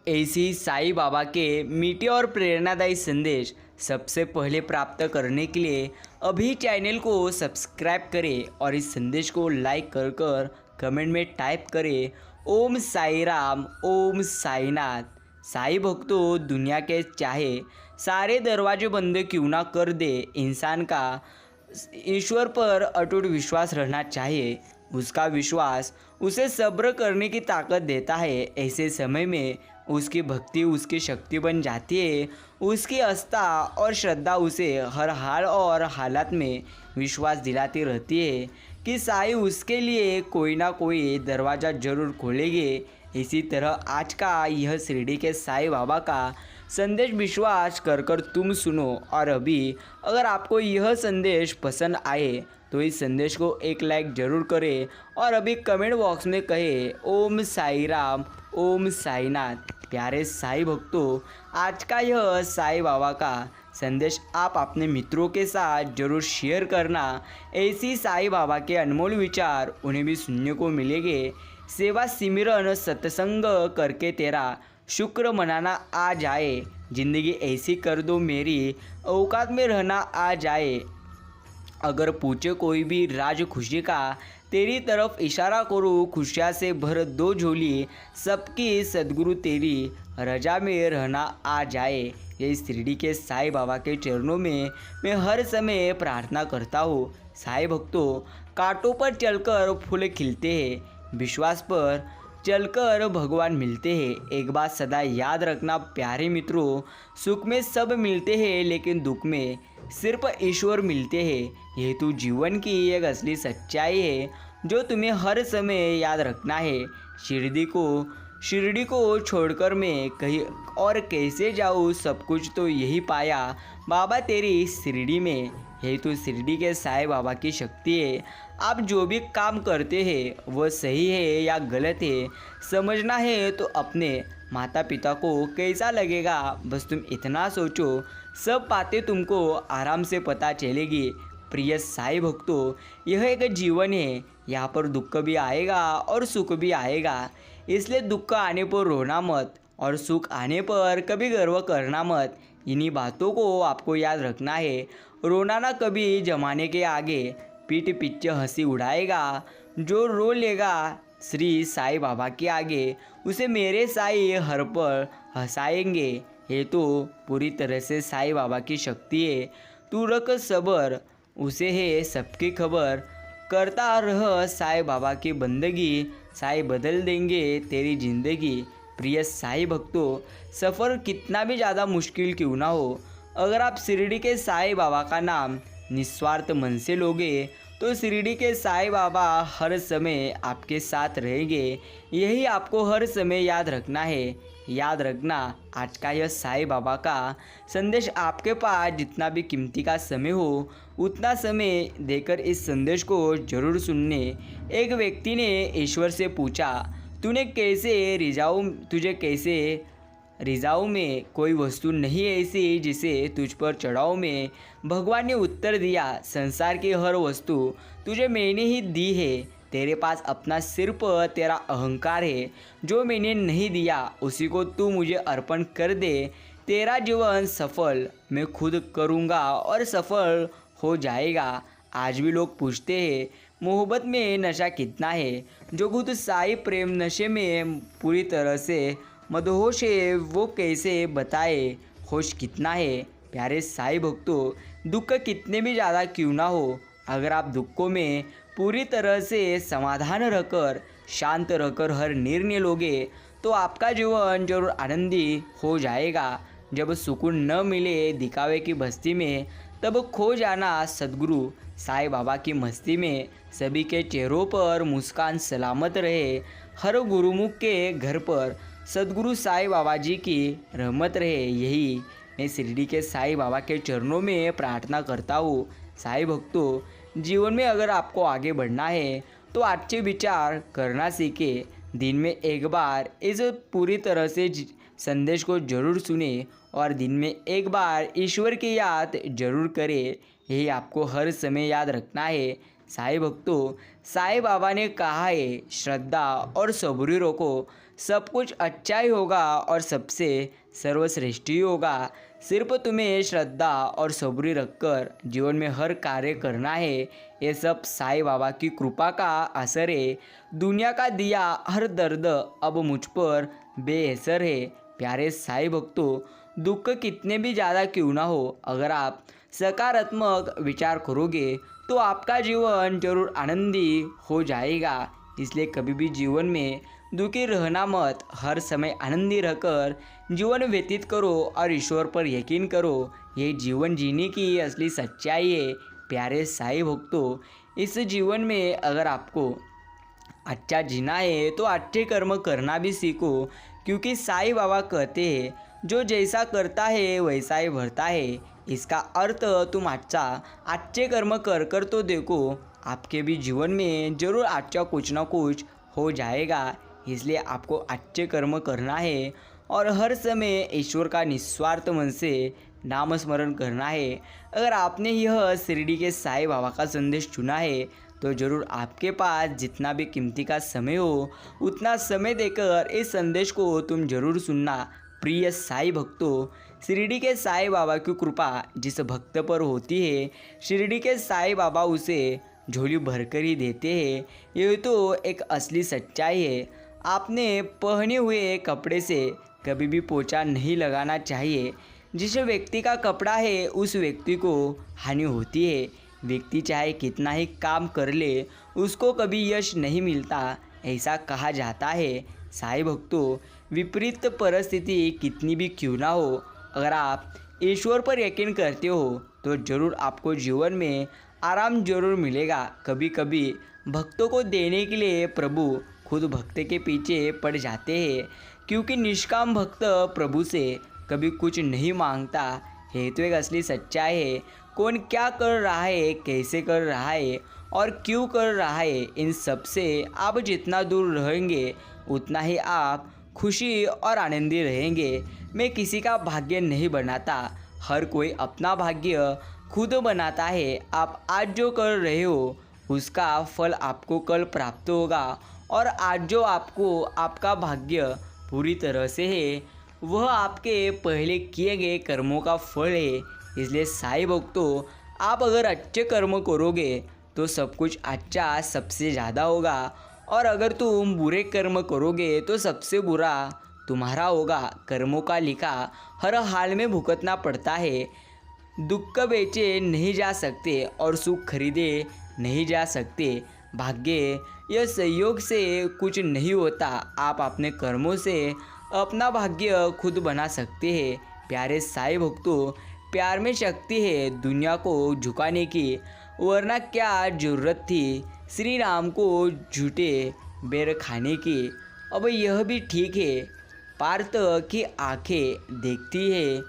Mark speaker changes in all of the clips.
Speaker 1: ऐसे ही साईं बाबा के मीठे और प्रेरणादायी संदेश सबसे पहले प्राप्त करने के लिए अभी चैनल को सब्सक्राइब करें और इस संदेश को लाइक कर कमेंट में टाइप करें ओम साई राम ओम साईनाथ। साईं भक्तों, दुनिया के चाहे सारे दरवाजे बंद क्यों ना कर दे, इंसान का ईश्वर पर अटूट विश्वास रहना चाहिए। उसका विश्वास उसे सब्र करने की ताकत देता है। ऐसे समय में उसकी भक्ति उसकी शक्ति बन जाती है। उसकी आस्था और श्रद्धा उसे हर हाल और हालात में विश्वास दिलाती रहती है कि साईं उसके लिए कोई ना कोई दरवाज़ा जरूर खोलेंगे। इसी तरह आज का यह शिरडी के साईं बाबा का संदेश विश्वास कर तुम सुनो। और अभी अगर आपको यह संदेश पसंद आए तो इस संदेश को एक लाइक ज़रूर करें और अभी कमेंट बॉक्स में कहें ओम साई राम ओम साईनाथ। प्यारे साईं भक्तों, आज का यह साईं बाबा का संदेश आप अपने मित्रों के साथ जरूर शेयर करना। ऐसी साईं बाबा के अनमोल विचार उन्हें भी सुनने को मिलेंगे। सेवा सिमरन सत्संग करके तेरा शुक्र मनाना आ जाए, ज़िंदगी ऐसी कर दो मेरी औकात में रहना आ जाए। अगर पूछे कोई भी राज खुशी का, तेरी तरफ इशारा करूँ खुशियाँ से भर दो झोली, सबकी सद्गुरु तेरी रजा में रहना आ जाए। ये शिरडी के साईं बाबा के चरणों में मैं हर समय प्रार्थना करता हूँ। साईं भक्तों, कांटों पर चलकर फूल खिलते हैं, विश्वास पर चलकर भगवान मिलते हैं। एक बात सदा याद रखना प्यारे मित्रों, सुख में सब मिलते हैं लेकिन दुख में सिर्फ ईश्वर मिलते हैं। यह तो जीवन की एक असली सच्चाई है जो तुम्हें हर समय याद रखना है। शिरडी को छोड़कर मैं कहीं और कैसे जाऊँ, सब कुछ तो यही पाया बाबा तेरी शिरडी में। यही तो शिरडी के साईं बाबा की शक्ति है। आप जो भी काम करते हैं वह सही है या गलत है, समझना है तो अपने माता पिता को कैसा लगेगा, बस तुम इतना सोचो, सब बातें तुमको आराम से पता चलेगी। प्रिय साईं भक्तों, यह एक जीवन है, यहाँ पर दुख भी आएगा और सुख भी आएगा। इसलिए दुख आने पर रोना मत और सुख आने पर कभी गर्व करना मत। इन्हीं बातों को आपको याद रखना है। रोना ना कभी जमाने के आगे, पीठ पीछे हंसी उड़ाएगा। जो रो लेगा श्री साईं बाबा के आगे, उसे मेरे साईं हर पल हंसाएंगे। ये तो पूरी तरह से साईं बाबा की शक्ति है। तू रख सबर, उसे है सबकी खबर, करता रह साईं बाबा की बंदगी, साईं बदल देंगे तेरी ज़िंदगी। प्रिय साईं भक्तों, सफ़र कितना भी ज़्यादा मुश्किल क्यों ना हो, अगर आप शिरडी के साईं बाबा का नाम निस्वार्थ मन से लोगे तो शिरडी के साईं बाबा हर समय आपके साथ रहेंगे। यही आपको हर समय याद रखना है। याद रखना, आज का यह साईं बाबा का संदेश आपके पास जितना भी कीमती का समय हो, उतना समय देकर इस संदेश को जरूर सुनने। एक व्यक्ति ने ईश्वर से पूछा, तुझे कैसे रिझाऊं में कोई वस्तु नहीं ऐसी जिसे तुझ पर चढ़ाऊं मैं। भगवान ने उत्तर दिया, संसार की हर वस्तु तुझे मैंने ही दी है। तेरे पास अपना सिर्फ तेरा अहंकार है, जो मैंने नहीं दिया उसी को तू मुझे अर्पण कर दे। तेरा जीवन सफल मैं खुद करूँगा और सफल हो जाएगा। आज भी लोग पूछते हैं मोहब्बत में नशा कितना है, जो खुद साईं प्रेम नशे में पूरी तरह से मदहोश है, वो कैसे बताए होश कितना है। प्यारे साईं भक्तों, दुख कितने भी ज़्यादा क्यों ना हो, अगर आप दुखों में पूरी तरह से समाधान रखकर शांत रहकर हर निर्णय लोगे तो आपका जीवन जरूर आनंदी हो जाएगा। जब सुकून न मिले दिखावे की बस्ती में, तब खो जाना सद्गुरु साईं बाबा की मस्ती में। सभी के चेहरों पर मुस्कान सलामत रहे, हर गुरुमुख के घर पर सद्गुरु साईं बाबा जी की रहमत रहे। यही मैं शिरडी के साईं बाबा के चरणों में प्रार्थना करता हूँ। साईं भक्तों, जीवन में अगर आपको आगे बढ़ना है तो अच्छे विचार करना सीखे। दिन में एक बार इस पूरी तरह से संदेश को जरूर सुने और दिन में एक बार ईश्वर की याद जरूर करें। यही आपको हर समय याद रखना है। साईं भक्तों, साईं बाबा ने कहा है, श्रद्धा और सबूरी रखो, सब कुछ अच्छा ही होगा और सबसे सर्वश्रेष्ठ ही होगा। सिर्फ तुम्हें श्रद्धा और सबूरी रखकर जीवन में हर कार्य करना है। ये सब साईं बाबा की कृपा का असर है। दुनिया का दिया हर दर्द अब मुझ पर बेअसर है। प्यारे साईं भक्तों, दुख कितने भी ज़्यादा क्यों ना हो, अगर आप सकारात्मक विचार करोगे तो आपका जीवन जरूर आनंदी हो जाएगा। इसलिए कभी भी जीवन में दुखी रहना मत, हर समय आनंदी रहकर जीवन व्यतीत करो और ईश्वर पर यकीन करो। ये जीवन जीने की असली सच्चाई है। प्यारे साईं भक्तों, इस जीवन में अगर आपको अच्छा जीना है तो अच्छे कर्म करना भी सीखो, क्योंकि साईं बाबा कहते हैं, जो जैसा करता है वैसा ही भरता है। इसका अर्थ तुम अच्छे कर्म कर कर तो देखो, आपके भी जीवन में जरूर अच्छा कुछ ना कुछ हो जाएगा। इसलिए आपको अच्छे कर्म करना है और हर समय ईश्वर का निस्वार्थ मन से नाम स्मरण करना है। अगर आपने यह शिरडी के साईं बाबा का संदेश चुना है तो ज़रूर आपके पास जितना भी कीमती का समय हो उतना समय देकर इस संदेश को तुम जरूर सुनना। प्रिय साईं भक्तों, शिरडी के साईं बाबा की कृपा जिस भक्त पर होती है, शिरडी के साईं बाबा उसे झोली भरकर ही देते हैं। ये तो एक असली सच्चाई है। आपने पहने हुए कपड़े से कभी भी पोछा नहीं लगाना चाहिए। जिस व्यक्ति का कपड़ा है उस व्यक्ति को हानि होती है। व्यक्ति चाहे कितना ही काम कर ले, उसको कभी यश नहीं मिलता, ऐसा कहा जाता है। साईं भक्तों, विपरीत परिस्थिति कितनी भी क्यों ना हो, अगर आप ईश्वर पर यकीन करते हो तो ज़रूर आपको जीवन में आराम जरूर मिलेगा। कभी कभी भक्तों को देने के लिए प्रभु खुद भक्त के पीछे पड़ जाते हैं, क्योंकि निष्काम भक्त प्रभु से कभी कुछ नहीं मांगता है। तो एक असली सच्चाई है। कौन क्या कर रहा है, कैसे कर रहा है और क्यों कर रहा है, इन सब से आप जितना दूर रहेंगे उतना ही आप खुशी और आनंदी रहेंगे। मैं किसी का भाग्य नहीं बनाता, हर कोई अपना भाग्य खुद बनाता है। आप आज जो कर रहे हो उसका फल आपको कल प्राप्त होगा, और आज जो आपको आपका भाग्य पूरी तरह से है वह आपके पहले किए गए कर्मों का फल है। इसलिए साईं भक्तों, आप अगर अच्छे कर्म करोगे तो सब कुछ अच्छा सबसे ज़्यादा होगा, और अगर तुम बुरे कर्म करोगे तो सबसे बुरा तुम्हारा होगा। कर्मों का लिखा हर हाल में भुगतना पड़ता है। दुख बेचे नहीं जा सकते और सुख खरीदे नहीं जा सकते। भाग्य यह संयोग से कुछ नहीं होता, आप अपने कर्मों से अपना भाग्य खुद बना सकते हैं। प्यारे साईं भक्तों, प्यार में शक्ति है दुनिया को झुकाने की, वरना क्या जरूरत थी श्री राम को झूठे बेर खाने की। अब यह भी ठीक है, पार्थ की आंखें देखती है,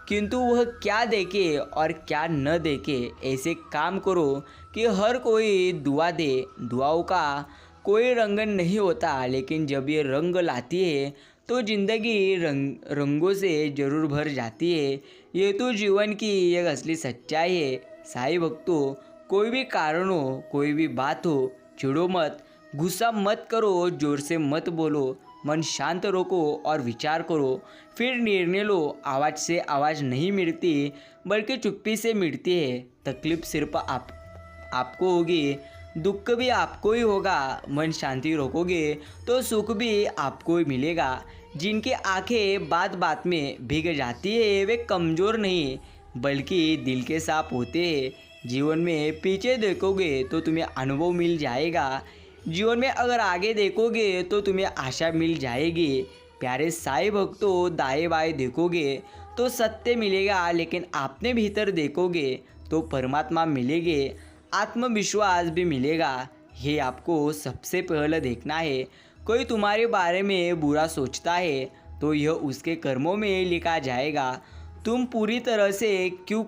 Speaker 1: किंतु वह क्या देखे और क्या न देखे, ऐसे काम करो कि हर कोई दुआ दे। दुआओं का कोई रंग नहीं होता, लेकिन जब ये रंग लाती है तो ज़िंदगी रंगों से ज़रूर भर जाती है। ये तो जीवन की एक असली सच्चाई है। साईं भक्तों, कोई भी कारण हो, कोई भी बात हो, चिढ़ो मत, गुस्सा मत करो, ज़ोर से मत बोलो, मन शांत रखो और विचार करो, फिर निर्णय लो। आवाज़ से आवाज़ नहीं मिटती, बल्कि चुप्पी से मिटती है। तकलीफ सिर्फ आपको होगी, दुख भी आपको ही होगा। मन शांति रखोगे तो सुख भी आपको ही मिलेगा। जिनकी आंखें बात बात में भीग जाती है वे कमज़ोर नहीं बल्कि दिल के साफ होते हैं। जीवन में पीछे देखोगे तो तुम्हें अनुभव मिल जाएगा, जीवन में अगर आगे देखोगे तो तुम्हें आशा मिल जाएगी। प्यारे साईं भक्तों, दाएं बाएं देखोगे तो सत्य मिलेगा, लेकिन आपने भीतर देखोगे तो परमात्मा मिलेंगे, आत्मविश्वास भी मिलेगा। ये आपको सबसे पहले देखना है। कोई तुम्हारे बारे में बुरा सोचता है तो यह उसके कर्मों में लिखा जाएगा। तुम पूरी तरह से क्यों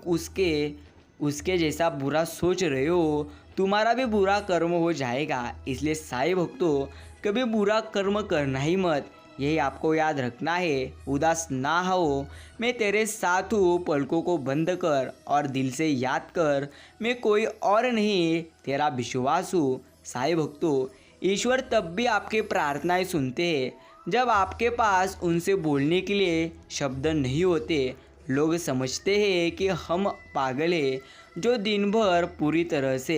Speaker 1: उसके जैसा बुरा सोच रहे हो, तुम्हारा भी बुरा कर्म हो जाएगा। इसलिए साईं भक्तों, कभी बुरा कर्म करना ही मत। यही आपको याद रखना है। उदास ना हो, मैं तेरे साथ हूँ, पलकों को बंद कर और दिल से याद कर, मैं कोई और नहीं, तेरा विश्वास हूँ। साईं भक्तों, ईश्वर तब भी आपकी प्रार्थनाएं सुनते हैं जब आपके पास उनसे बोलने के लिए शब्द नहीं होते। लोग समझते हैं कि हम पागल हैं जो दिन भर पूरी तरह से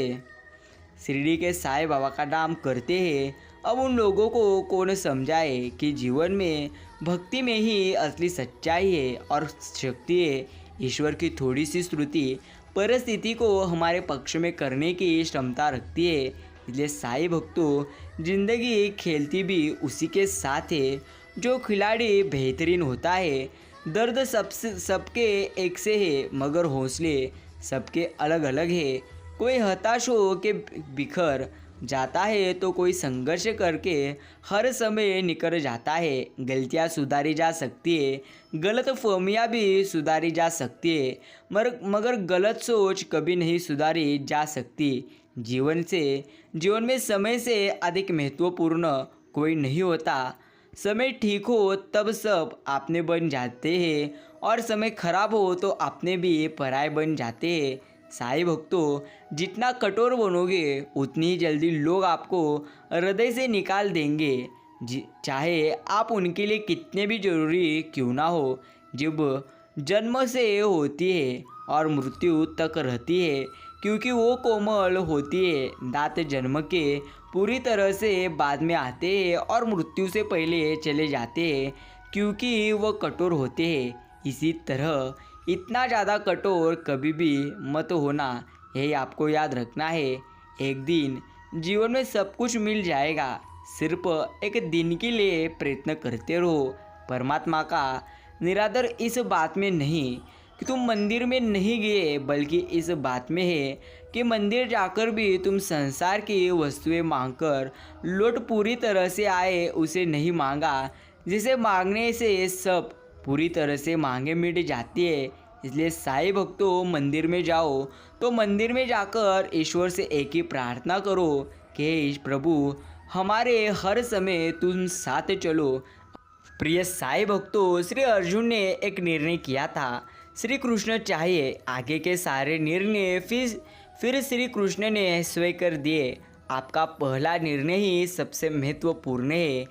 Speaker 1: शिरडी के साईं बाबा का नाम करते हैं। अब उन लोगों को कौन समझाए कि जीवन में भक्ति में ही असली सच्चाई है और शक्ति है। ईश्वर की थोड़ी सी श्रुति परिस्थिति को हमारे पक्ष में करने की क्षमता रखती है। इसलिए साईं भक्तों, जिंदगी खेलती भी उसी के साथ है जो खिलाड़ी बेहतरीन होता है। दर्द सबके एक से है, मगर हौसले सबके अलग अलग है। कोई हताश हो के बिखर जाता है तो कोई संघर्ष करके हर समय निकल जाता है। गलतियाँ सुधारी जा सकती है, गलत फहमियाँ भी सुधारी जा सकती है, मगर गलत सोच कभी नहीं सुधारी जा सकती। जीवन में समय से अधिक महत्वपूर्ण कोई नहीं होता। समय ठीक हो तब सब अपने बन जाते हैं और समय खराब हो तो अपने भी पराये बन जाते हैं। साईं भक्तों, जितना कठोर बनोगे उतनी ही जल्दी लोग आपको हृदय से निकाल देंगे, चाहे आप उनके लिए कितने भी जरूरी क्यों ना हो। जब जन्म से होती है और मृत्यु तक रहती है, क्योंकि वो कोमल होती है। दांत जन्म के पूरी तरह से बाद में आते हैं और मृत्यु से पहले चले जाते हैं, क्योंकि वह कठोर होते हैं। इसी तरह इतना ज़्यादा कठोर कभी भी मत होना, यही आपको याद रखना है। एक दिन जीवन में सब कुछ मिल जाएगा, सिर्फ एक दिन के लिए प्रयत्न करते रहो। परमात्मा का निरादर इस बात में नहीं कि तुम मंदिर में नहीं गए, बल्कि इस बात में है कि मंदिर जाकर भी तुम संसार की वस्तुएं मांगकर लौट पूरी तरह से आए, उसे नहीं मांगा जिसे मांगने से सब पूरी तरह से मांगे मिट जाती है। इसलिए साईं भक्तों, मंदिर में जाओ तो मंदिर में जाकर ईश्वर से एक ही प्रार्थना करो कि प्रभु, हमारे हर समय तुम साथ चलो। प्रिय साईं भक्तों, श्री अर्जुन ने एक निर्णय किया था, श्री कृष्ण चाहिए। आगे के सारे निर्णय फिर श्री कृष्ण ने स्वयं कर दिए। आपका पहला निर्णय ही सबसे महत्वपूर्ण है,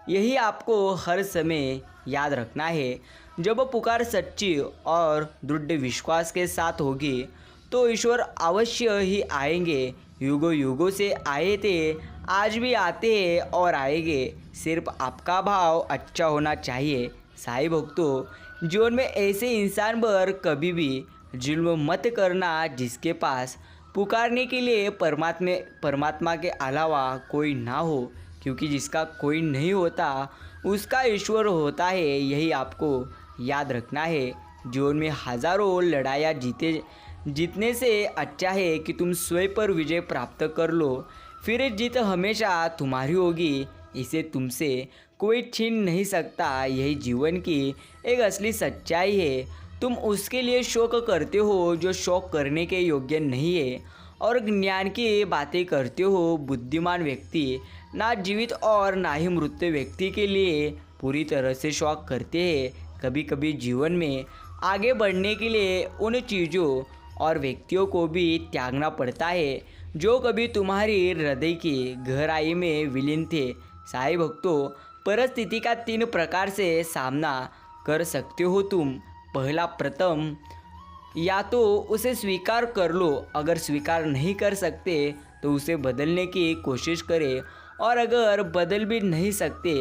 Speaker 1: यही आपको हर समय याद रखना है। जब पुकार सच्ची और दृढ़ विश्वास के साथ होगी तो ईश्वर अवश्य ही आएंगे। युगों युगों से आए थे, आज भी आते हैं और आएंगे। सिर्फ आपका भाव अच्छा होना चाहिए। साईं भक्तों, जीवन में ऐसे इंसान पर कभी भी जुल्म मत करना जिसके पास पुकारने के लिए परमात्मा के अलावा कोई ना हो, क्योंकि जिसका कोई नहीं होता उसका ईश्वर होता है, यही आपको याद रखना है। जीवन में हजारों लड़ाइयाँ जीतने से अच्छा है कि तुम स्वयं पर विजय प्राप्त कर लो, फिर जीत हमेशा तुम्हारी होगी। इसे तुमसे कोई छीन नहीं सकता, यही जीवन की एक असली सच्चाई है। तुम उसके लिए शौक करते हो जो शौक करने के योग्य नहीं है, और ज्ञान की बातें करते हो। बुद्धिमान व्यक्ति ना जीवित और ना ही मृत व्यक्ति के लिए पूरी तरह से शौक करते हैं। कभी कभी जीवन में आगे बढ़ने के लिए उन चीज़ों और व्यक्तियों को भी त्यागना पड़ता है जो कभी तुम्हारी हृदय की गहराई में विलीन थे। साईं भक्तों, परिस्थिति का 3 प्रकार से सामना कर सकते हो तुम। प्रथम, या तो उसे स्वीकार कर लो, अगर स्वीकार नहीं कर सकते तो उसे बदलने की कोशिश करें, और अगर बदल भी नहीं सकते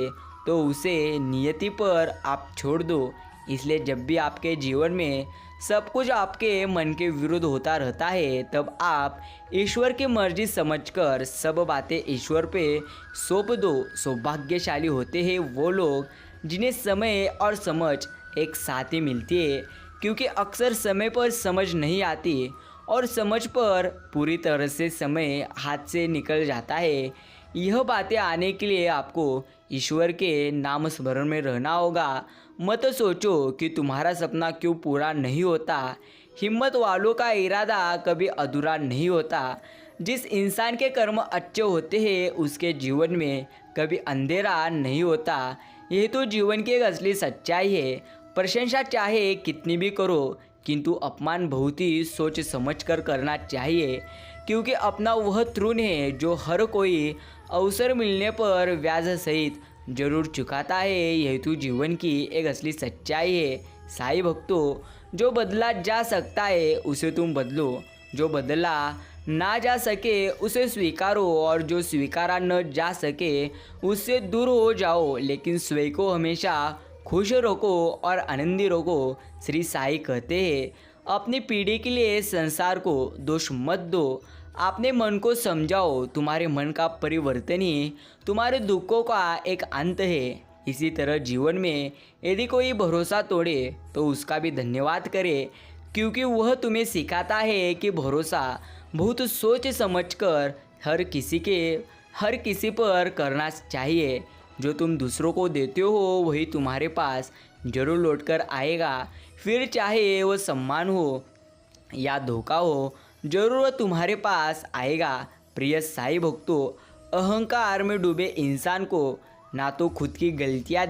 Speaker 1: तो उसे नियति पर आप छोड़ दो। इसलिए जब भी आपके जीवन में सब कुछ आपके मन के विरुद्ध होता रहता है, तब आप ईश्वर की मर्जी समझकर सब बातें ईश्वर पे सौंप दो। सौभाग्यशाली होते हैं वो लोग जिन्हें समय और समझ एक साथ ही मिलती है, क्योंकि अक्सर समय पर समझ नहीं आती और समझ पर पूरी तरह से समय हाथ से निकल जाता है। यह बातें आने के लिए आपको ईश्वर के नाम स्मरण में रहना होगा। मत सोचो कि तुम्हारा सपना क्यों पूरा नहीं होता। हिम्मत वालों का इरादा कभी अधूरा नहीं होता। जिस इंसान के कर्म अच्छे होते हैं उसके जीवन में कभी अंधेरा नहीं होता। यह तो जीवन की एक असली सच्चाई है। प्रशंसा चाहे कितनी भी करो, किंतु अपमान बहुत ही सोच समझ कर करना चाहिए, क्योंकि अपना वह तृण है जो हर कोई अवसर मिलने पर व्याज सहित जरूर चुकाता है। यह तो जीवन की एक असली सच्चाई है। साईं भक्तों, जो बदला जा सकता है उसे तुम बदलो, जो बदला ना जा सके उसे स्वीकारो, और जो स्वीकारा न जा सके उससे दूर हो जाओ, लेकिन स्वयं को हमेशा खुश रखो और आनंदी रखो। श्री साईं कहते हैं, अपनी पीढ़ी के लिए संसार को दोष मत दो, अपने मन को समझाओ। तुम्हारे मन का परिवर्तन ही तुम्हारे दुखों का एक अंत है। इसी तरह जीवन में यदि कोई भरोसा तोड़े तो उसका भी धन्यवाद करे, क्योंकि वह तुम्हें सिखाता है कि भरोसा बहुत सोच समझकर हर किसी पर करना चाहिए। जो तुम दूसरों को देते हो वही तुम्हारे पास जरूर लौट कर आएगा। फिर चाहे वो सम्मान हो या धोखा हो, जरूर वह तुम्हारे पास आएगा। प्रिय साईं भक्तों, अहंकार में डूबे इंसान को ना तो खुद की गलतियाँ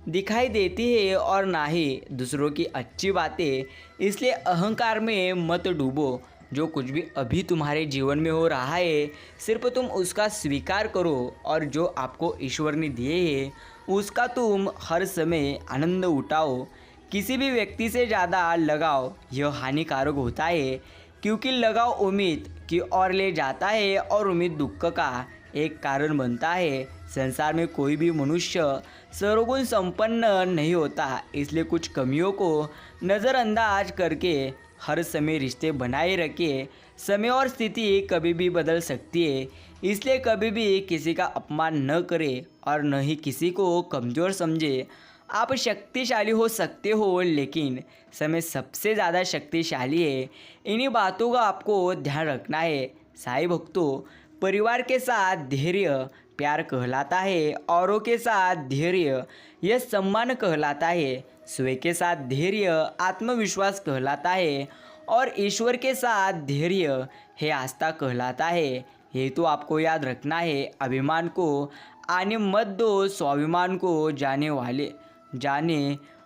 Speaker 1: दिखाई देती है और ना ही दूसरों की अच्छी बातें। इसलिए अहंकार में मत डूबो। जो कुछ भी अभी तुम्हारे जीवन में हो रहा है सिर्फ तुम उसका स्वीकार करो, और जो आपको ईश्वर ने दिए है उसका तुम हर समय आनंद उठाओ। किसी भी व्यक्ति से ज़्यादा लगाव यह हानिकारक होता है, क्योंकि लगाव उम्मीद की ओर ले जाता है और उम्मीद दुख का एक कारण बनता है। संसार में कोई भी मनुष्य सर्वगुण संपन्न नहीं होता, इसलिए कुछ कमियों को नज़रअंदाज करके हर समय रिश्ते बनाए रखे। समय और स्थिति कभी भी बदल सकती है, इसलिए कभी भी किसी का अपमान न करें और न ही किसी को कमज़ोर समझे। आप शक्तिशाली हो सकते हो, लेकिन समय सबसे ज़्यादा शक्तिशाली है। इन्हीं बातों का आपको ध्यान रखना है। साईं भक्तों, परिवार के साथ धैर्य प्यार कहलाता है, औरों के साथ धैर्य यह सम्मान कहलाता है, स्वयं के साथ धैर्य आत्मविश्वास कहलाता है, और ईश्वर के साथ धैर्य है आस्था कहलाता है। ये तो आपको याद रखना है। अभिमान को आने मत दो, स्वाभिमान को जाने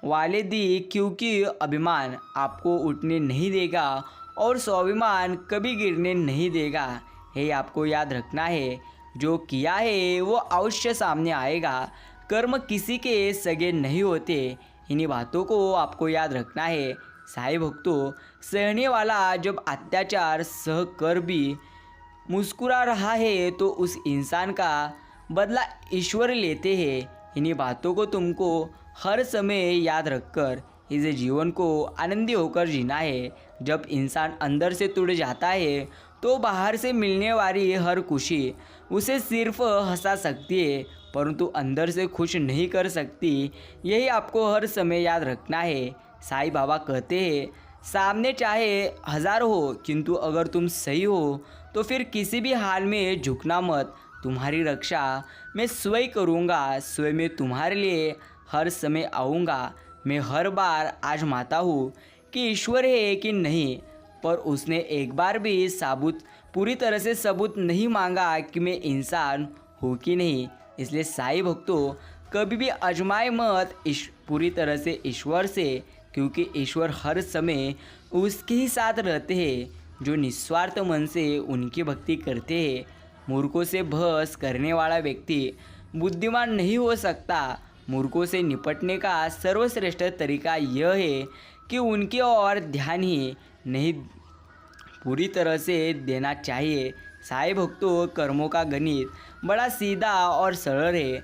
Speaker 1: वाले दी, क्योंकि अभिमान आपको उठने नहीं देगा और स्वाभिमान कभी गिरने नहीं देगा। ये आपको याद रखना है। जो किया है वो अवश्य सामने आएगा। कर्म किसी के सगे नहीं होते। इन्हीं बातों को आपको याद रखना है। साईं भक्तों, सहने वाला जब अत्याचार सह कर भी मुस्कुरा रहा है तो उस इंसान का बदला ईश्वर लेते हैं। इन्हीं बातों को तुमको हर समय याद रखकर इस जीवन को आनंदी होकर जीना है। जब इंसान अंदर से टूट जाता है तो बाहर से मिलने वाली हर खुशी उसे सिर्फ हंसा सकती है, परंतु अंदर से खुश नहीं कर सकती। यही आपको हर समय याद रखना है। साईं बाबा कहते हैं, सामने चाहे 1000 हो, किंतु अगर तुम सही हो तो फिर किसी भी हाल में झुकना मत। तुम्हारी रक्षा मैं स्वयं करूँगा, स्वयं मैं तुम्हारे लिए हर समय आऊँगा। मैं हर बार आजमाता हूँ कि ईश्वर है कि नहीं, पर उसने एक बार भी पूरी तरह से सबूत नहीं मांगा कि मैं इंसान हूँ कि नहीं। इसलिए साईं भक्तों, कभी भी आजमाए मत पूरी तरह से ईश्वर से, क्योंकि ईश्वर हर समय उसके ही साथ रहते हैं जो निस्वार्थ मन से उनकी भक्ति करते हैं। मूर्खों से बहस करने वाला व्यक्ति बुद्धिमान नहीं हो सकता। मूर्खों से निपटने का सर्वश्रेष्ठ तरीका यह है कि उनकी ओर ध्यान ही नहीं पूरी तरह से देना चाहिए। साईं भक्तों, कर्मों का गणित बड़ा सीधा और सरल है।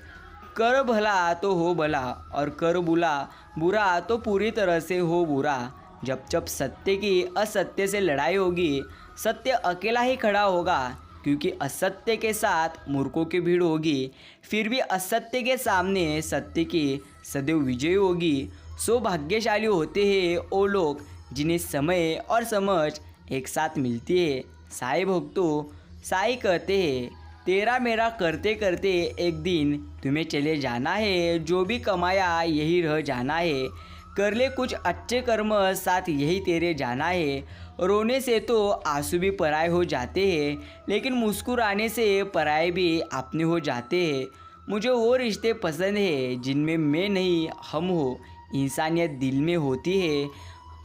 Speaker 1: कर भला तो हो भला और कर बुरा तो पूरी तरह से हो बुरा। जब सत्य की असत्य से लड़ाई होगी, सत्य अकेला ही खड़ा होगा, क्योंकि असत्य के साथ मूर्खों की भीड़ होगी। फिर भी असत्य के सामने सत्य की सदैव विजय होगी। सौभाग्यशाली होते हैं वो लोग जिन्हें समय और समझ एक साथ मिलती है। साईं भक्तों, साईं कहते हैं, तेरा मेरा करते करते एक दिन तुम्हें चले जाना है। जो भी कमाया यही रह जाना है। कर ले कुछ अच्छे कर्म, साथ यही तेरे जाना है। रोने से तो आंसू भी पराए हो जाते हैं, लेकिन मुस्कुराने से पराए भी अपने हो जाते हैं। मुझे वो रिश्ते पसंद है जिनमें मैं नहीं हम हो, इंसानियत दिल में होती है,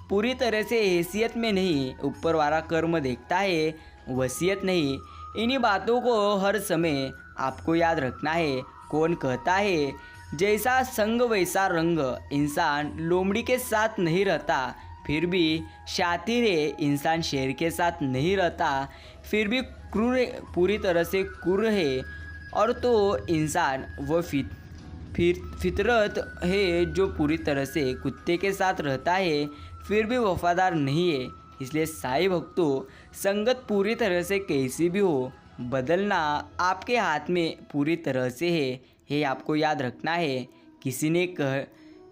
Speaker 1: पूरी तरह से हैसियत में नहीं, ऊपर वाला कर्म देखता है, वसीयत नहीं। इन्हीं बातों को हर समय आपको याद रखना है। कौन कहता है जैसा संग वैसा रंग, इंसान लोमड़ी के साथ नहीं रहता फिर भी शातिर है, इंसान शेर के साथ नहीं रहता फिर भी क्रूर पूरी तरह से क्रूर है। और तो इंसान वो फितरत है जो पूरी तरह से कुत्ते के साथ रहता है फिर भी वफादार नहीं है। इसलिए साईं भक्तों, संगत पूरी तरह से कैसी भी हो, बदलना आपके हाथ में पूरी तरह से है आपको याद रखना है।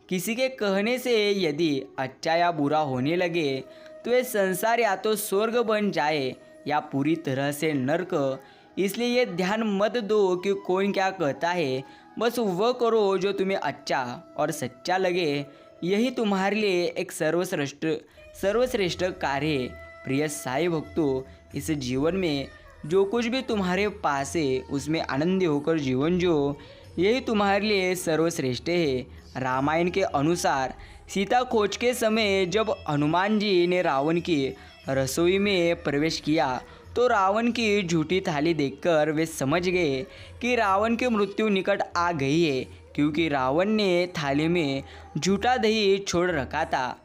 Speaker 1: किसी के कहने से यदि अच्छा या बुरा होने लगे तो ये संसार या तो स्वर्ग बन जाए या पूरी तरह से नर्क। इसलिए ये ध्यान मत दो कि कौन क्या कहता है, बस वह करो जो तुम्हें अच्छा और सच्चा लगे। यही तुम्हारे लिए एक सर्वश्रेष्ठ कार्य है। प्रिय साईं भक्तों, इस जीवन में जो कुछ भी तुम्हारे पास है उसमें आनंदी होकर जीवन जो, यही तुम्हारे लिए सर्वश्रेष्ठ है। रामायण के अनुसार सीता खोज के समय जब हनुमान जी ने रावण की रसोई में प्रवेश किया तो रावण की झूठी थाली देखकर वे समझ गए कि रावण की मृत्यु निकट आ गई है, क्योंकि रावण ने थाली में झूठा दही छोड़ रखा था।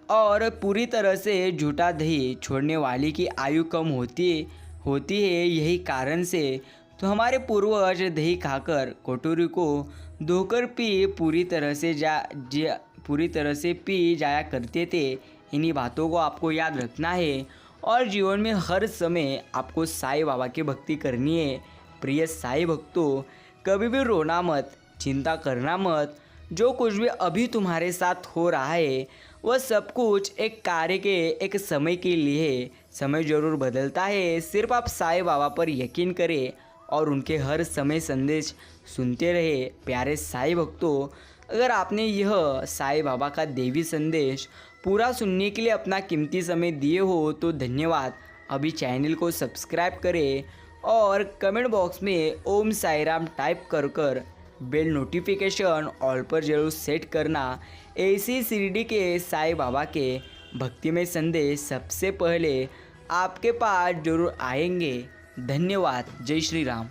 Speaker 1: और पूरी तरह से झूठा दही छोड़ने वाली की आयु कम होती है। यही कारण से तो हमारे पूर्वज दही खाकर कटोरी को धोकर पूरी तरह से पी जाया करते थे। इन्हीं बातों को आपको याद रखना है और जीवन में हर समय आपको साईं बाबा की भक्ति करनी है। प्रिय साईं भक्तों, कभी भी रोना मत, चिंता करना मत। जो कुछ भी अभी तुम्हारे साथ हो रहा है वह सब कुछ एक कार्य के एक समय के लिए है। समय जरूर बदलता है, सिर्फ आप साईं बाबा पर यकीन करें और उनके हर समय संदेश सुनते रहे। प्यारे साईं भक्तों, अगर आपने यह साईं बाबा का देवी संदेश पूरा सुनने के लिए अपना कीमती समय दिए हो तो धन्यवाद। अभी चैनल को सब्सक्राइब करें और कमेंट बॉक्स में ओम साई राम टाइप कर बेल नोटिफिकेशन ऑल पर जरूर सेट करना। ऐसी शिरडी के साईं बाबा के भक्तिमय संदेश सबसे पहले आपके पास जरूर आएंगे। धन्यवाद। जय श्री राम।